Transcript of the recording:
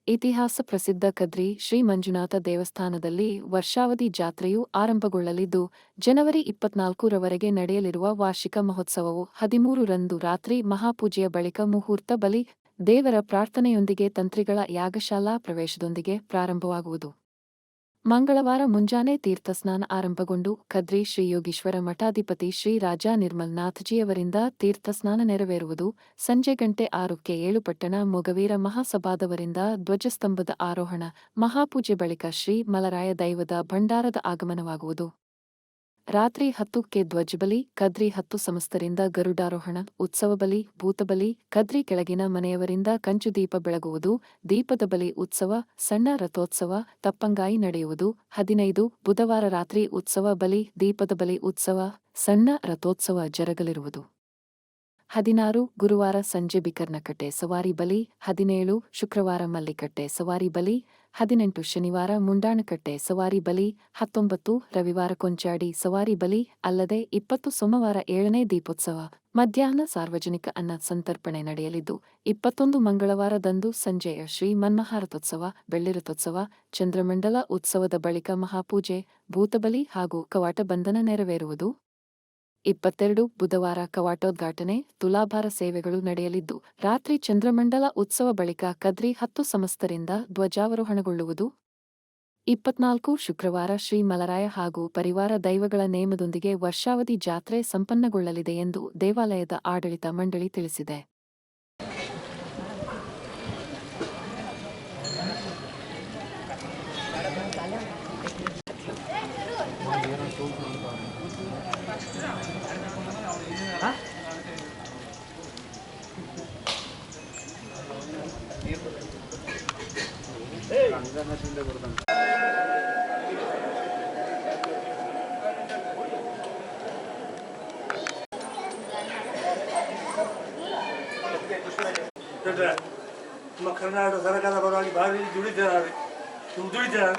ಇತಿಹಾಸ ಪ್ರಸಿದ್ಧ ಕದ್ರಿ ಶ್ರೀ ಮಂಜುನಾಥ ದೇವಸ್ಥಾನದಲ್ಲಿ ವರ್ಷಾವಧಿ ಜಾತ್ರೆಯು ಆರಂಭಗೊಳ್ಳಲಿದ್ದು, ಜನವರಿ 24ರವರೆಗೆ ನಡೆಯಲಿರುವ ವಾರ್ಷಿಕ ಮಹೋತ್ಸವವು 13ರಂದು ರಾತ್ರಿ ಮಹಾಪೂಜೆಯ ಬಳಿಕ ಮುಹೂರ್ತ ಬಲಿ, ದೇವರ ಪ್ರಾರ್ಥನೆಯೊಂದಿಗೆ ತಂತ್ರಿಗಳ ಯಾಗಶಾಲಾ ಪ್ರವೇಶದೊಂದಿಗೆ ಪ್ರಾರಂಭವಾಗುವುದು. ಮಂಗಳವಾರ ಮುಂಜಾನೆ ತೀರ್ಥಸ್ನಾನ ಆರಂಭಗೊಂಡು ಕದ್ರಿ ಶ್ರೀ ಯೋಗೀಶ್ವರ ಮಠಾಧಿಪತಿ ಶ್ರೀ ರಾಜಾ ನಿರ್ಮಲ್ ನಾಥಜಿಯವರಿಂದ ತೀರ್ಥಸ್ನಾನ ನೆರವೇರುವುದು. ಸಂಜೆ ಗಂಟೆ 6ಕ್ಕೆ ಏಳುಪಟ್ಟಣ ಮೊಗವೀರ ಮಹಾಸಭಾದವರಿಂದ ಧ್ವಜಸ್ತಂಭದ ಆರೋಹಣ, ಮಹಾಪೂಜೆ ಬಳಿಕ ಶ್ರೀ ಮಲರಾಯ ದೈವದ ಭಂಡಾರದ ಆಗಮನವಾಗುವುದು. ರಾತ್ರಿ 10ಕ್ಕೆ ಧ್ವಜಬಲಿ, ಕದ್ರಿ 10 ಸಮಸ್ತರಿಂದ ಗರುಡಾರೋಹಣ, ಉತ್ಸವ ಬಲಿ, ಭೂತಬಲಿ, ಕದ್ರಿ ಕೆಳಗಿನ ಮನೆಯವರಿಂದ ಕಂಚುದೀಪ ಬೆಳಗುವುದು, ದೀಪದ ಬಲಿ ಉತ್ಸವ, ಸಣ್ಣ ರಥೋತ್ಸವ, ತಪ್ಪಂಗಾಯಿ ನಡೆಯುವುದು. 15 ಬುಧವಾರ ರಾತ್ರಿ ಉತ್ಸವ ಬಲಿ, ದೀಪದ ಬಲಿ ಉತ್ಸವ, ಸಣ್ಣ ರಥೋತ್ಸವ ಜರಗಲಿರುವುದು. 16 ಗುರುವಾರ ಸಂಜೆ ಬಿಕರ್ನಕಟ್ಟೆ ಸವಾರಿ ಬಲಿ, 17 ಶುಕ್ರವಾರ ಮಲ್ಲಿಕಟ್ಟೆ ಸವಾರಿ ಬಲಿ, 18 ಶನಿವಾರ ಮುಂಡಾಣಕಟ್ಟೆ ಸವಾರಿ ಬಲಿ, 19 ರವಿವಾರ ಕೊಂಚಾಡಿ ಸವಾರಿ ಬಲಿ, ಅಲ್ಲದೆ 20 ಸೋಮವಾರ 7ನೇ ದೀಪೋತ್ಸವ. ಮಧ್ಯಾಹ್ನ ಸಾರ್ವಜನಿಕ ಅನ್ನ ಸಂತರ್ಪಣೆ ನಡೆಯಲಿದ್ದು, 21 ಮಂಗಳವಾರದಂದು ಸಂಜೆಯ ಶ್ರೀ ಮನ್ಮಹಾರಥೋತ್ಸವ, ಬೆಳ್ಳಿರಥೋತ್ಸವ, ಚಂದ್ರಮಂಡಲ ಉತ್ಸವದ ಬಳಿಕ ಮಹಾಪೂಜೆ, ಭೂತಬಲಿ ಹಾಗೂ ಕವಾಟ ಬಂಧನ ನೆರವೇರುವುದು. 22 ಬುಧವಾರ ಕವಾಟೋದ್ಘಾಟನೆ, ತುಲಾಭಾರ ಸೇವೆಗಳು ನಡೆಯಲಿದ್ದು, ರಾತ್ರಿ ಚಂದ್ರಮಂಡಲ ಉತ್ಸವ ಬಳಿಕ ಕದ್ರಿ 10 ಸಮಸ್ತರಿಂದ ಧ್ವಜಾವರೋಹಣಗೊಳ್ಳುವುದು. 24 ಶುಕ್ರವಾರ ಶ್ರೀ ಮಲರಾಯ ಹಾಗೂ ಪರಿವಾರ ದೈವಗಳ ನೇಮದೊಂದಿಗೆ ವರ್ಷಾವಧಿ ಜಾತ್ರೆ ಸಂಪನ್ನಗೊಳ್ಳಲಿದೆ ಎಂದು ದೇವಾಲಯದ ಆಡಳಿತ ಮಂಡಳಿ ತಿಳಿಸಿದೆ. ನಮ್ಮ ಕರ್ನಾಟಕ ಸರ್ಕಾರದ ಪರವಾಗಿ ಭಾರಿ ದುಡಿದ್ದಾರೆ. ದುಡಿತಾರೆ